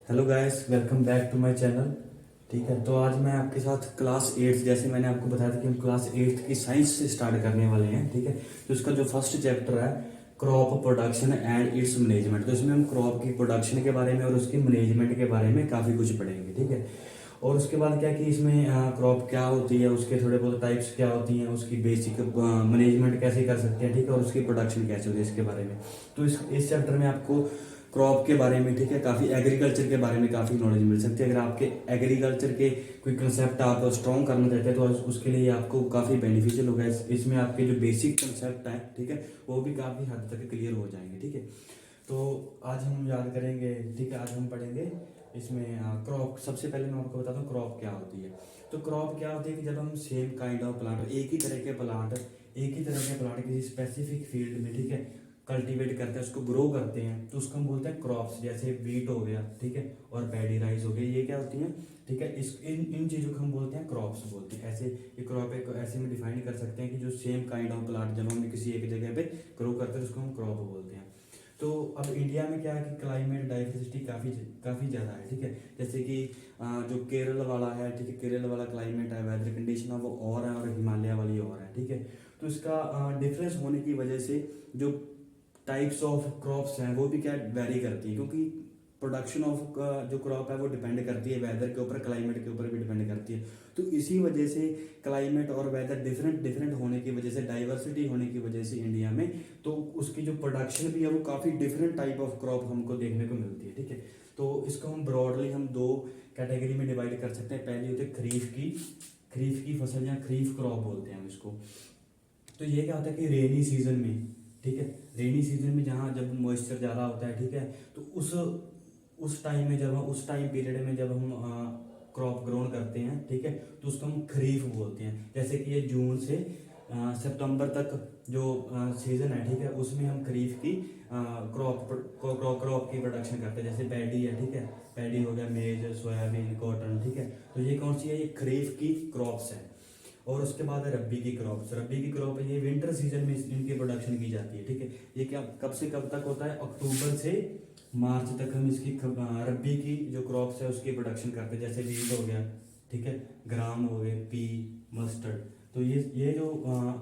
Hello guys, welcome back to my channel. ठीक है, तो आज मैं आपके साथ क्लास 8, जैसे मैंने आपको बताया था कि हम क्लास 8 की साइंस से स्टार्ट करने वाले हैं। ठीक है, तो इसका जो फर्स्ट चैप्टर है crop production and it's management, तो इसमें हम क्रॉप की प्रोडक्शन के बारे में और उसकी मैनेजमेंट के बारे में काफ़ी कुछ पढ़ेंगे। ठीक है, और उसके बाद क्या कि इसमें क्रॉप क्या होती है, उसके थोड़े बहुत टाइप्स क्या होती हैं, उसकी बेसिक मैनेजमेंट कैसे कर सकते हैं। ठीक है, और उसकी प्रोडक्शन कैसे होती है इसके बारे में। तो इस चैप्टर में आपको क्रॉप के बारे में, ठीक है, काफ़ी एग्रीकल्चर के बारे में काफ़ी नॉलेज मिल सकती है। अगर आपके एग्रीकल्चर के कोई कंसेप्ट आप स्ट्रॉन्ग करना चाहते हैं तो उसके लिए आपको काफ़ी बेनिफिशियल होगा। इसमें आपके जो बेसिक कंसेप्ट हैं, ठीक है, वो भी काफ़ी हद तक क्लियर हो जाएंगे। ठीक है, तो आज हम याद करेंगे। ठीक है, आज हम पढ़ेंगे इसमें क्रॉप। सबसे पहले मैं आपको बताता हूँ क्रॉप क्या होती है। तो क्रॉप क्या होती है कि जब हम सेम काइंड ऑफ प्लांट, एक ही तरह के प्लांट किसी स्पेसिफिक फील्ड में, ठीक है, कल्टीवेट करते हैं, उसको ग्रो करते हैं, तो उसको हम बोलते हैं क्रॉप्स। जैसे वीट हो गया, ठीक है, और पैडी राइस हो गया, ये क्या होती हैं। ठीक है, इस इन इन चीज़ों को हम बोलते हैं क्रॉप्स बोलते हैं। ऐसे ये क्रॉप एक ऐसे में डिफाइन कर सकते हैं कि जो सेम काइंड ऑफ प्लांट जब हम किसी एक जगह पे ग्रो करते हैं उसको हम क्रॉप बोलते हैं। तो अब इंडिया में क्या है कि क्लाइमेट डाइवर्सिटी काफ़ी काफ़ी ज़्यादा है। ठीक है, जैसे कि जो केरल वाला है, ठीक है, केरल वाला क्लाइमेट है, वेदर कंडीशन है वो और है, और हिमालय वाली और है। ठीक है, तो इसका डिफरेंस होने की वजह से जो टाइप्स ऑफ क्रॉप्स हैं वो भी क्या वेरी करती है, क्योंकि प्रोडक्शन ऑफ जो क्रॉप है वो डिपेंड करती है वेदर के ऊपर, क्लाइमेट के ऊपर भी डिपेंड करती है। तो इसी वजह से क्लाइमेट और वेदर डिफरेंट डिफरेंट होने की वजह से, डाइवर्सिटी होने की वजह से इंडिया में तो उसकी जो प्रोडक्शन भी है वो काफ़ी डिफरेंट टाइप ऑफ क्रॉप हमको देखने को मिलती है। ठीक है, तो इसको हम ब्रॉडली हम दो कैटेगरी में डिवाइड कर सकते हैं। पहली होती है खरीफ की फसल या खरीफ क्रॉप बोलते हैं हम इसको। तो ये क्या होता है कि रेनी सीजन में, ठीक है, रेनी सीजन में जहाँ जब मॉइस्चर ज़्यादा होता है, ठीक है, तो उस टाइम में, जब हम उस टाइम पीरियड में जब हम क्रॉप ग्रोन करते हैं, ठीक है, तो उसको हम खरीफ बोलते हैं। जैसे कि ये जून से सितंबर तक जो सीजन है, ठीक है, उसमें हम खरीफ की क्रॉप की प्रोडक्शन करते हैं। जैसे पैडी है, ठीक है, पैडी हो गया, मेज, सोयाबीन, कॉटन। ठीक है, तो ये कौन सी है, ये खरीफ की क्रॉप्स है। और उसके बाद है रब्बी की क्रॉप्स। रब्बी की क्रॉप है ये विंटर सीजन में इनकी प्रोडक्शन की जाती है। ठीक है, ये क्या कब से कब तक होता है, अक्टूबर से मार्च तक हम इसकी रब्बी की जो क्रॉप्स है उसकी प्रोडक्शन करते हैं। जैसे वीट हो गया, ठीक है, ग्राम हो गए, पी, मस्टर्ड। तो ये जो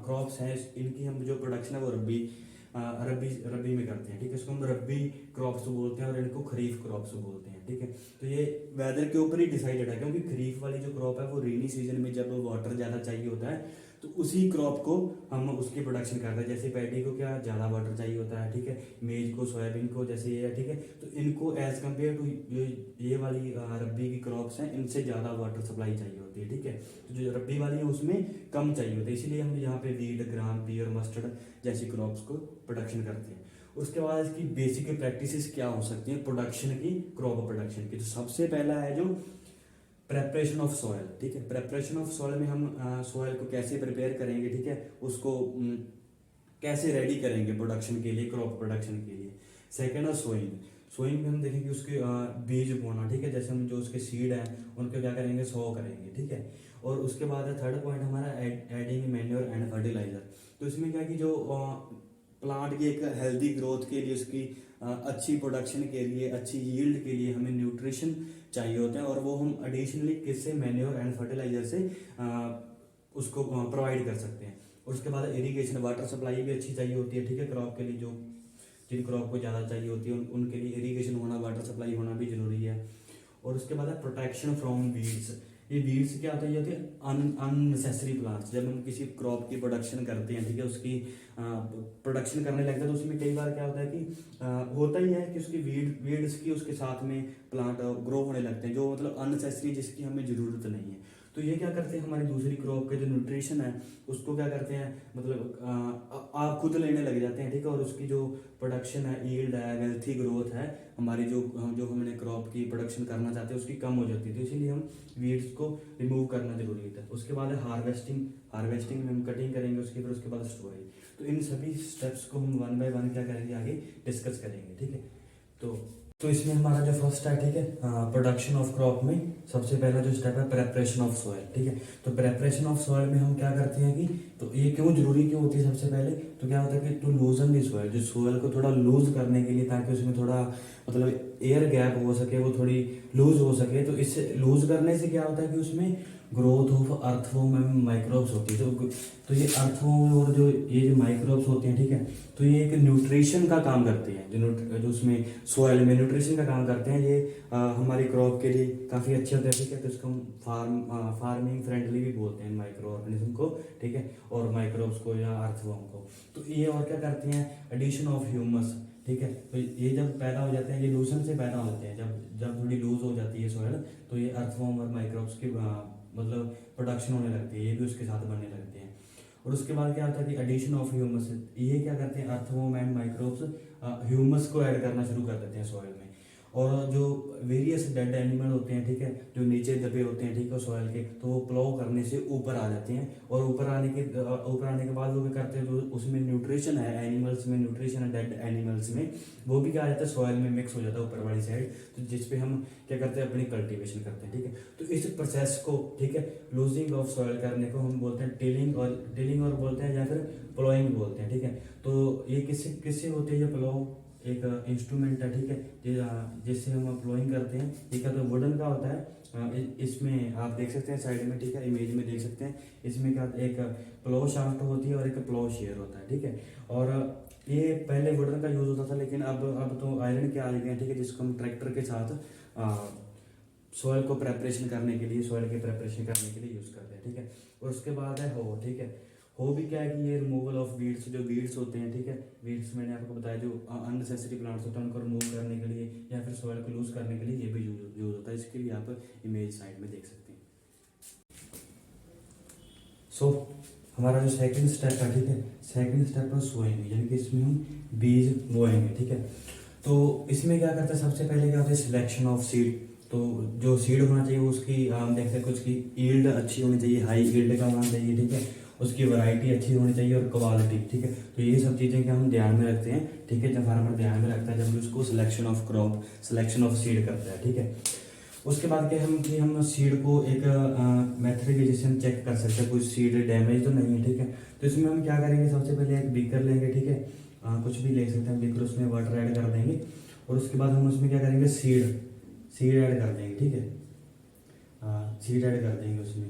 क्रॉप्स हैं इनकी हम जो प्रोडक्शन है वो रब्बी में करते हैं। ठीक है, इसको हम रब्बी क्रॉप्स बोलते हैं और इनको खरीफ क्रॉप्स बोलते हैं। ठीक है, तो ये वेदर के ऊपर ही डिसाइडेड है, क्योंकि खरीफ वाली जो क्रॉप है वो रेनी सीजन में जब वाटर ज़्यादा चाहिए होता है तो उसी क्रॉप को हम उसकी प्रोडक्शन करते हैं। जैसे पैडी को क्या ज़्यादा वाटर चाहिए होता है, ठीक है, मेज को, सोयाबीन को, जैसे ये है। ठीक है, तो इनको एज कम्पेयर टू ये वाली रब्बी की क्रॉप्स हैं, इनसे ज़्यादा वाटर सप्लाई चाहिए होती है। ठीक है, तो जो रब्बी वाली है उसमें कम चाहिए होता है, इसीलिए हम यहाँ पे वीट, ग्राम, पी और मस्टर्ड जैसी क्रॉप्स को प्रोडक्शन करते हैं। उसके बाद इसकी बेसिक प्रैक्टिसेस क्या हो सकती हैं प्रोडक्शन की, क्रॉप प्रोडक्शन की। तो सबसे पहला है जो प्रेपरेशन ऑफ सॉयल। ठीक है, प्रेपरेशन ऑफ सॉयल में हम सॉयल को कैसे प्रिपेयर करेंगे, ठीक है, उसको कैसे रेडी करेंगे प्रोडक्शन के लिए, क्रॉप प्रोडक्शन के लिए। सेकेंड है सोइंग। सोइंग में हम देखेंगे उसके बीज बोना। ठीक है, जैसे हम जो उसके सीड हैं उनको क्या करेंगे, सो करेंगे। ठीक है, और उसके बाद है थर्ड पॉइंट हमारा एडिंग मैन्योर एंड फर्टिलाइजर। तो इसमें क्या कि जो प्लांट की एक हेल्दी ग्रोथ के लिए, उसकी अच्छी प्रोडक्शन के लिए, अच्छी यील्ड के लिए हमें न्यूट्रिशन चाहिए होते हैं, और वो हम एडिशनली किससे, मैन्योर एंड फर्टिलाइजर से उसको प्रोवाइड कर सकते हैं। और उसके बाद इरिगेशन, वाटर सप्लाई भी अच्छी चाहिए होती है। ठीक है, क्रॉप के लिए जो जिन क्रॉप को ज़्यादा चाहिए होती है उनके लिए इरिगेशन होना, वाटर सप्लाई होना भी जरूरी है। और उसके बाद है प्रोटेक्शन फ्रॉम वीड्स। ये वीड्स क्या होता है, ये होती है अननेसेसरी प्लांट्स। जब हम किसी क्रॉप की प्रोडक्शन करते हैं, ठीक है, उसकी प्रोडक्शन करने लगते हैं तो उसमें कई बार क्या होता है कि होता ही है कि उसकी वीड्स की उसके साथ में प्लांट ग्रो होने लगते हैं, जो मतलब अननेसेसरी, जिसकी हमें ज़रूरत नहीं है। तो ये क्या करते हैं, हमारी दूसरी क्रॉप के जो न्यूट्रिशन है उसको क्या करते हैं, मतलब आप खुद लेने लग जाते हैं। ठीक है, और उसकी जो प्रोडक्शन है, यील्ड है, वेल्थी ग्रोथ है हमारी, जो हमने क्रॉप की प्रोडक्शन करना चाहते हैं उसकी कम हो जाती है। तो इसीलिए हम वीड्स को रिमूव करना जरूरी होता है। उसके बाद है हार्वेस्टिंग में हम कटिंग करेंगे उसकी, फिर उसके बाद स्टोरेज। तो इन सभी स्टेप्स को हम वन बाय वन क्या करेंगे, आगे डिस्कस करेंगे। ठीक है, तो इसमें हमारा जो फर्स्ट है, ठीक है, प्रोडक्शन ऑफ क्रॉप में सबसे पहला जो स्टेप है प्रेपरेशन ऑफ सॉइल। ठीक है, तो प्रेपरेशन ऑफ सॉइल में हम क्या करते हैं कि, तो ये क्यों होती है सबसे पहले, तो क्या होता है कि टू लूजन दी सॉइल, जो सॉइल को थोड़ा लूज करने के लिए, ताकि उसमें थोड़ा मतलब एयर गैप हो सके, वो थोड़ी लूज हो सके। तो इससे लूज करने से क्या होता है कि उसमें growth of earthworm and microbes होती है। तो ये अर्थवॉर्म और ये जो माइक्रोब्स होते हैं, ठीक है, तो ये एक न्यूट्रिशन का काम करते हैं। जो उसमें सॉइल में न्यूट्रिशन का काम करते हैं, ये हमारी क्रॉप के लिए काफ़ी अच्छे होते हैं, ठीक है। तो इसको हम फार्मिंग फ्रेंडली भी बोलते हैं माइक्रो ऑर्गेनिज्म को, ठीक है, और माइक्रोब्स को या अर्थवॉर्म को। तो ये और क्या करते हैं, एडिशन ऑफ ह्यूमस, ठीक है। तो ये जब पैदा हो जाते हैं, ये लूसन से पैदा हो जाते हैं। जब जब थोड़ी लूज हो जाती है सॉइल, तो ये अर्थवॉर्म और माइक्रोब्स की मतलब प्रोडक्शन होने लगती है, ये भी उसके साथ बनने लगते हैं। और उसके बाद क्या होता है कि एडिशन ऑफ ह्यूमस, ये क्या करते हैं, अर्थवॉर्म एंड माइक्रोब्स ह्यूमस को ऐड करना शुरू कर देते हैं सॉइल में। और जो वेरियस डेड एनिमल होते हैं, ठीक है, जो नीचे दबे होते हैं, ठीक है, सॉइल के, तो वो प्लो करने से ऊपर आ जाते हैं। और ऊपर आने के बाद वो क्या करते हैं, जो उसमें न्यूट्रिशन है, एनिमल्स में न्यूट्रिशन है डेड एनिमल्स में, वो भी क्या आ जाता है, सॉइल में मिक्स हो जाता है ऊपर वाली साइड। तो जिसपे हम क्या करते हैं, अपनी कल्टीवेशन करते हैं, ठीक है। तो इस प्रोसेस को, ठीक है, लूजिंग ऑफ सॉइल करने को हम बोलते हैं टिलिंग और बोलते हैं, या फिर प्लोइंग बोलते हैं, ठीक है। तो ये किससे किससे होती है, ये प्लो एक इंस्ट्रूमेंट है, ठीक है, जिससे हम प्लोइंग करते हैं। ये क्या, तो वुडन का होता है। इसमें आप देख सकते हैं साइड में, ठीक है, इमेज में देख सकते हैं। इसमें क्या, एक प्लो शाफ्ट होती है और एक प्लो शेयर होता है, ठीक है। और ये पहले वुडन का यूज होता था, लेकिन अब तो आयरन के आ गए हैं, ठीक है, जिसको हम ट्रैक्टर के साथ सॉइल को प्रेपरेशन करने के लिए, सॉइल के प्रेपरेशन करने के लिए यूज करते हैं, ठीक है। और उसके बाद है हो, ठीक है। हो भी क्या है कि ये रिमूवल ऑफ वीड्स, जो वीड्स होते हैं, ठीक है, वीड्स मैंने आपको बताया, जो अननेसेसरी प्लांट्स होते हैं उनको रिमूव करने के लिए या फिर सॉइल को लूज करने के लिए ये भी यूज होता है। इसके लिए आप इमेज साइड में देख सकते हैं। सो हमारा जो सेकंड स्टेप है, ठीक है, सेकंड स्टेप है सोइंग, यानी कि इसमें हम बीज बोएंगे, ठीक है। तो इसमें क्या करते हैं, सबसे पहले क्या होता है, सिलेक्शन ऑफ सीड। तो जो सीड होना चाहिए उसकी हम देखते हैं, उसकी ईल्ड अच्छी होनी चाहिए, हाई ईल्ड का होना चाहिए, ठीक है, उसकी वैरायटी अच्छी होनी चाहिए और क्वालिटी, ठीक है। तो ये सब चीज़ें क्या हम ध्यान में रखते हैं, ठीक है, जब फार्मर ध्यान में रखता है जब भी उसको selection of crop, selection of seed करता है, ठीक है। उसके बाद क्या हम सीड को एक मेथड के जैसे हम चेक कर सकते हैं कोई सीड डैमेज तो नहीं है, ठीक है। तो इसमें हम क्या करेंगे, सबसे पहले एक बीकर लेंगे, ठीक है, कुछ भी ले सकते हैं बीकर, उसमें वाटर ऐड कर देंगे। और उसके बाद हम उसमें क्या करेंगे, सीड ऐड कर देंगे, ठीक है, सीड ऐड कर देंगे उसमें।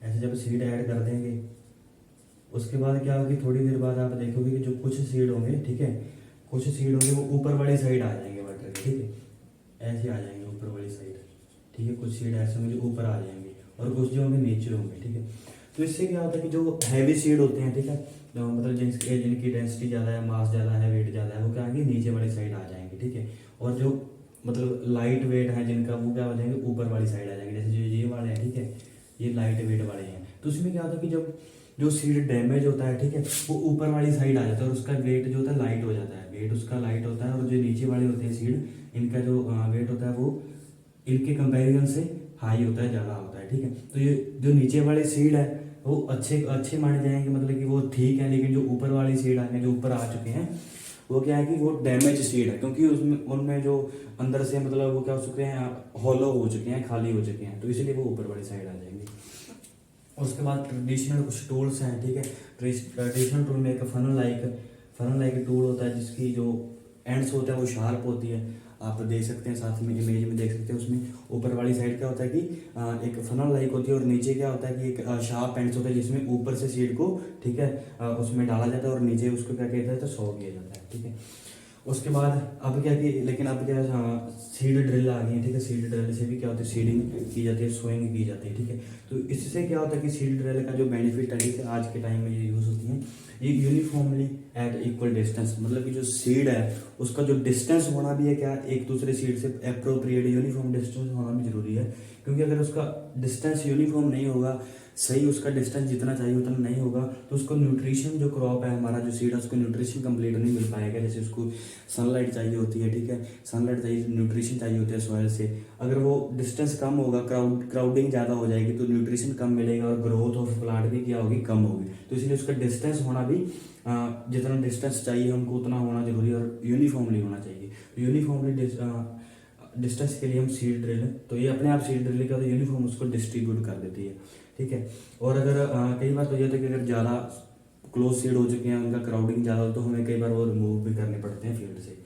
ऐसे जब सीड ऐड कर देंगे, उसके बाद क्या होगी, थोड़ी देर बाद आप देखोगे कि जो कुछ सीड होंगे, ठीक है, कुछ सीड होंगे वो ऊपर वाली साइड आ जाएंगे वाटर के, ठीक है, ऐसे आ जाएंगे ऊपर वाली साइड, ठीक है। कुछ सीड ऐसे होंगे जो ऊपर आ जाएंगे और कुछ जो होंगे नीचे होंगे, ठीक है। तो इससे क्या होता है कि जो हैवी सीड होते हैं, ठीक है, मतलब जिनकी डेंसिटी ज़्यादा है, मास ज़्यादा है, वेट ज़्यादा है, वो क्या आएंगे, नीचे वाली साइड आ जाएंगे, ठीक है। और जो मतलब लाइट वेट है जिनका, वो क्या हो जाएंगे, ऊपर वाली साइड आ जाएंगे। जैसे जो ये वाले हैं, ठीक है, ये लाइट वेट वाले हैं। तो उसमें क्या होता है कि जब जो सीड डैमेज होता है, ठीक है, वो ऊपर वाली साइड आ जाता है और उसका वेट जो होता है लाइट हो जाता है, वेट उसका लाइट होता है। और जो नीचे वाले होते हैं सीड, इनका जो वेट होता है वो इनके कंपैरिजन से हाई होता है, ज़्यादा होता है, ठीक है। तो ये जो नीचे वाले सीड है वो अच्छे अच्छे माने जाएंगे, मतलब कि वो ठीक है। लेकिन जो ऊपर वाली सीड आने, जो ऊपर आ चुके हैं, वो क्या है कि वो डैमेज सीड है, क्योंकि उसमें उनमें जो अंदर से मतलब वो क्या हो चुके हैं, हॉलो हो चुके हैं, खाली हो चुके हैं, तो इसलिए वो ऊपर वाली साइड आ जाएंगे। उसके बाद ट्रेडिशनल कुछ टूल्स हैं, ठीक है। ट्रेडिशनल टूल में एक फनल लाइक टूल होता है, जिसकी जो एंड्स होता है वो शार्प होती है। आप देख सकते हैं साथ में इमेज में देख सकते हैं, उसमें ऊपर वाली साइड क्या होता है कि एक फनल लाइक होती है और नीचे क्या होता है कि एक शार्प एंड्स होता है, जिसमें ऊपर से सीड को, ठीक है, उसमें डाला जाता है और नीचे उसको क्या कहते हैं, तो सो किया जाता है, ठीक है। उसके बाद अब क्या कि लेकिन अब क्या, सीड ड्रिल आ गई है, ठीक है। सीड ड्रिल से भी क्या होता है, सीडिंग की जाती है, सोइंग की जाती है, ठीक है। तो इससे क्या होता है कि सीड ड्रिल का जो बेनिफिट है, ठीक है, आज के टाइम में ये यूज़ होती है, ये यूनिफॉर्मली एट इक्वल डिस्टेंस, मतलब कि जो सीड है उसका जो डिस्टेंस होना भी है क्या, एक दूसरे सीड से अप्रोप्रिएट यूनिफॉर्म डिस्टेंस होना भी जरूरी है। क्योंकि अगर उसका डिस्टेंस यूनिफॉर्म नहीं होगा, सही उसका डिस्टेंस जितना चाहिए उतना नहीं होगा, तो उसको न्यूट्रिशन, जो क्रॉप है हमारा, जो सीड है, उसको न्यूट्रिशन कंप्लीट नहीं मिल पाएगा। जैसे उसको सनलाइट चाहिए होती है, ठीक है, सनलाइट चाहिए, न्यूट्रिशन चाहिए होती है सॉइल से। अगर वो डिस्टेंस कम होगा, क्राउडिंग ज़्यादा हो जाएगी, तो न्यूट्रिशन कम मिलेगा और ग्रोथ ऑफ प्लांट भी क्या होगी, कम होगी। तो इसलिए उसका डिस्टेंस होना भी, जितना डिस्टेंस चाहिए हमको उतना होना जरूरी है और यूनिफॉर्मली होना चाहिए। यूनिफॉर्मली डिस्टेंस के लिए हम सीड ड्रिल, तो ये अपने आप सीड ड्रिल का तो यूनिफॉर्म उसको डिस्ट्रीब्यूट कर देती है, ठीक है। और अगर कई बार तो ये होता है कि अगर ज़्यादा क्लोज सीड हो चुके हैं, उनका क्राउडिंग ज़्यादा हो, तो हमें कई बार वो रिमूव भी करने पड़ते हैं फील्ड से।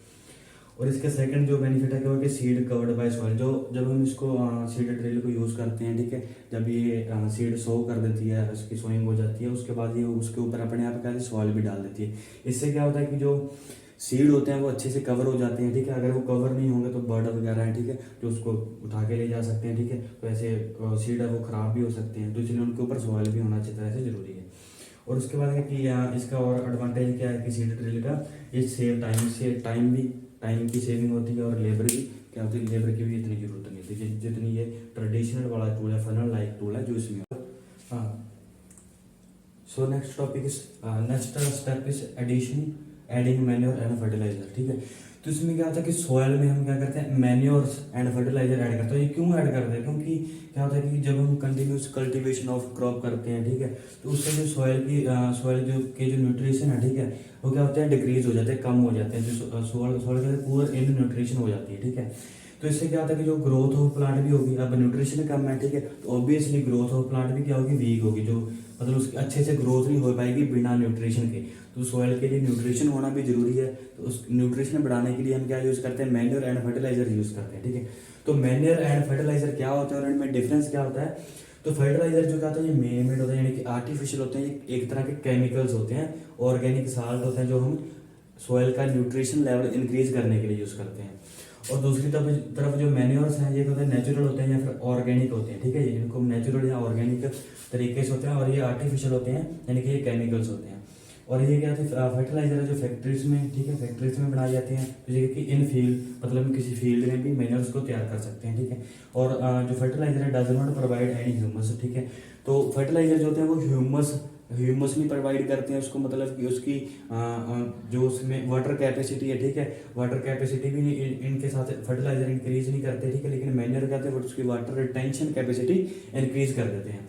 और इसका सेकंड जो बेनिफिट है कि सीड कवर्ड बाय सॉइल, जो जब हम इसको सीड ड्रिल को यूज़ करते हैं, ठीक है, जब ये सीड सो कर देती है, उसकी सोइंग हो जाती है, उसके बाद ये उसके ऊपर अपने आप क्या सॉइल भी डाल देती है। इससे क्या होता है कि जो सीड होते हैं वो अच्छे से कवर हो जाते हैं, ठीक है। अगर वो कवर नहीं होंगे तो बर्ड वगैरह हैं, ठीक है, जो उसको उठा के ले जा सकते हैं, ठीक है। तो ऐसे सीड है वो ख़राब भी हो सकते हैं, तो इसलिए उनके ऊपर सॉइल भी होना अच्छी तरह से ज़रूरी है। और उसके बाद है कि इसका और एडवांटेज क्या है कि सीड ड्रिल का, ये सेव टाइम की सेविंग होती है, और लेबर की क्या होती है, लेबर की भी इतनी ज़रूरत नहीं होती जितनी ये ट्रेडिशनल वाला टूल है, फनल लाइक टूल है जो इसमें। हाँ, so next topic is next step is adding manure and fertiliser, ठीक है। तो इसमें क्या होता है कि सॉयल में हम क्या करते हैं, मैन्योर्स एंड फर्टिलाइजर ऐड करते हैं। ये क्यों ऐड करते हैं, क्योंकि क्या होता है कि जब हम कंटिन्यूस कल्टीवेशन ऑफ क्रॉप करते हैं, ठीक है, तो उससे जो सॉयल जो न्यूट्रिशन है, ठीक है, वो क्या होता है डिक्रीज हो जाते हैं, कम हो जाते हैं, जो सॉयल के पुअर इन न्यूट्रिशन हो जाती है, ठीक है। तो इससे क्या होता है कि जो ग्रोथ ऑफ प्लांट भी होगी, अब न्यूट्रिशन कम है, ठीक है, तो ऑब्वियसली ग्रोथ ऑफ प्लांट भी क्या होगी, वीक होगी, जो मतलब उसकी अच्छे से ग्रोथ नहीं हो पाएगी बिना न्यूट्रिशन के। तो सॉइल के लिए न्यूट्रिशन होना भी जरूरी है, तो उस न्यूट्रिशन बढ़ाने के लिए हम क्या यूज़ करते हैं, मैन्योर एंड फर्टिलाइजर यूज़ करते हैं, ठीक है। तो मैन्योर एंड फर्टिलाइजर क्या होता है और इनमें डिफरेंस क्या होता है। तो फर्टिलाइजर जो क्या होता है, ये मेड मेड होते हैं, यानी कि आर्टिफिशियल होते हैं, ये एक तरह के केमिकल्स होते हैं, ऑर्गेनिक साल्ट होते हैं, जो हम सॉइल का न्यूट्रिशन लेवल इंक्रीज करने के लिए यूज़ करते हैं। और दूसरी तरफ जो मैन्योर्स हैं, ये होते हैं नेचुरल होते हैं या फिर ऑर्गेनिक होते हैं, ठीक है, इनको नेचुरल या ऑर्गेनिक तरीके से होते हैं, और ये आर्टिफिशियल होते हैं, यानी कि ये केमिकल्स होते हैं। और ये क्या होती है, फर्टिलाइजर है जो फैक्ट्रीज में, ठीक है, फैक्ट्रीज में बनाए जाते हैं, जैसे कि इन फील्ड मतलब किसी फील्ड में भी मैन्योर्स को तैयार कर सकते हैं, ठीक है। और जो फर्टिलाइजर है does not provide any humus, ठीक है। तो फर्टिलाइजर जो होते हैं वो ह्यूमस नहीं प्रोवाइड करते हैं उसको, मतलब कि उसकी जो उसमें वाटर कैपेसिटी है, ठीक है, वाटर कैपेसिटी भी नहीं, इनके साथ फर्टिलाइजर इंक्रीज नहीं करते, ठीक है। लेकिन मैन्योर कहते हैं वो उसकी वाटर रिटेंशन कैपेसिटी इंक्रीज कर देते हैं।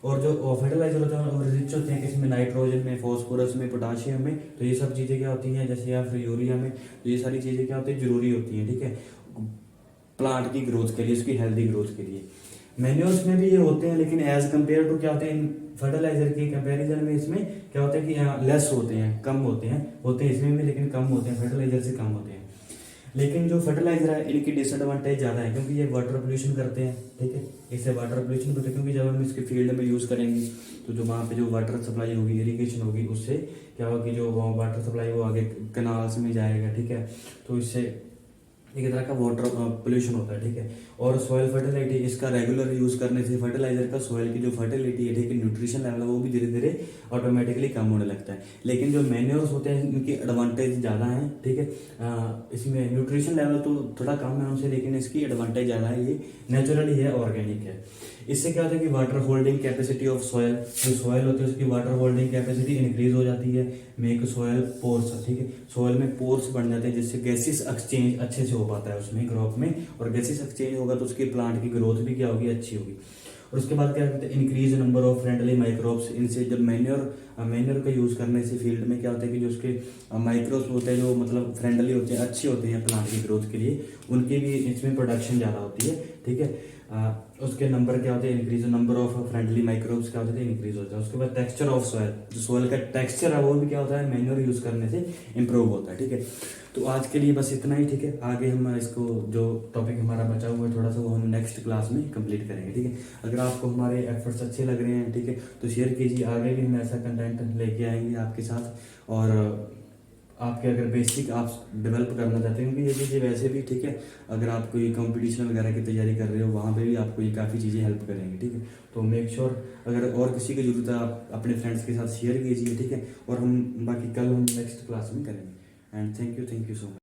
और जो फर्टिलाइजर होते हैं वो रिच होते हैं किसमें, नाइट्रोजन में, फॉस्फोरस में, पोटाशियम में। तो ये सब चीज़ें क्या होती हैं, जैसे या फिर यूरिया में, तो ये सारी चीज़ें क्या होती है, जरूरी होती हैं, ठीक है, प्लांट की ग्रोथ के लिए, उसकी हेल्दी ग्रोथ के लिए। मैन्योर्स में भी ये होते हैं, लेकिन एज कम्पेयर टू क्या होते हैं, फर्टिलाइजर के कंपैरिजन में इसमें क्या होता है कि लेस होते हैं, कम होते हैं इसमें भी, लेकिन कम होते हैं, फर्टिलाइजर से कम होते हैं। लेकिन जो फर्टिलाइजर है इनकी डिसएडवांटेज ज़्यादा है, क्योंकि ये वाटर पोल्यूशन करते हैं, ठीक है, इससे वाटर पोल्यूशन होता है, क्योंकि जब हम इसके फील्ड में यूज़ करेंगे तो जो वहाँ पे जो वाटर सप्लाई होगी, इरिगेशन होगी, उससे क्या होगा कि जो वाटर सप्लाई वो आगे कनाल्स में जाएगा, ठीक है। तो इससे एक तरह का वाटर पोल्यूशन होता है, ठीक है। और सॉइल फर्टिलिटी, इसका रेगुलर यूज़ करने से फर्टिलाइजर का सॉइल की जो फर्टिलिटी है, ठीक है, न्यूट्रिशन लेवल है, वो भी धीरे धीरे ऑटोमेटिकली कम होने लगता है। लेकिन जो मैन्योर्स होते हैं इनकी एडवांटेज ज़्यादा हैं, ठीक है। इसमें न्यूट्रिशन लेवल तो थोड़ा कम है उनसे, लेकिन इसकी एडवांटेज ज़्यादा है, ये नेचुरली है, ऑर्गेनिक है। इससे क्या होता है कि water holding capacity of soil, जो सॉइल होती है उसकी वाटर होल्डिंग कैपेसिटी इंक्रीज हो जाती है, मेक सॉइल पोर्स, ठीक है, सॉइल में पोर्स बन जाते हैं, जिससे गैसेस एक्सचेंज अच्छे से हो पाता है उसमें क्रॉप में, और गैसेस एक्सचेंज होगा तो उसकी प्लांट की ग्रोथ भी क्या होगी, अच्छी होगी। और उसके बाद क्या करते हैं, increase number of friendly microbes. इनसे जब मैन्योर का यूज़ करने से फील्ड में क्या होता है कि जो उसके माइक्रोब्स होते हैं, जो मतलब फ्रेंडली होते हैं, अच्छे होते हैं प्लांट की ग्रोथ के लिए, उनकी भी इसमें प्रोडक्शन ज़्यादा होती है, ठीक है। उसके नंबर क्या होते हैं, increase number of friendly microbes क्या होते हैं, इंक्रीज होता है। उसके बाद टेक्सचर ऑफ सॉइल, जो सॉइल का टेक्सचर है वो भी क्या होता है, मैन्योर यूज़ करने से इंप्रूव होता है, ठीक है। तो आज के लिए बस इतना ही, ठीक है। आगे हम इसको जो टॉपिक हमारा बचा हुआ है थोड़ा सा, वो हम नेक्स्ट क्लास में कंप्लीट करेंगे, ठीक है। अगर आपको हमारे एफर्ट्स अच्छे लग रहे हैं, ठीक है, तो शेयर कीजिए, आगे भी हम ऐसा कंटेंट लेके आएंगे आपके साथ। और आपके अगर बेसिक आप डेवलप करना चाहते हैं, क्योंकि ये चीज़ें वैसे भी, ठीक है, अगर आप कोई कंपटीशन वगैरह की तैयारी कर रहे हो वहाँ पे भी आपको ये काफ़ी चीज़ें हेल्प करेंगी, ठीक है। तो मेक श्योर अगर और किसी की जरूरत है आप अपने फ्रेंड्स के साथ शेयर कीजिए, ठीक है। और हम बाकी कल हम नेक्स्ट क्लास में करेंगे। And thank you so much.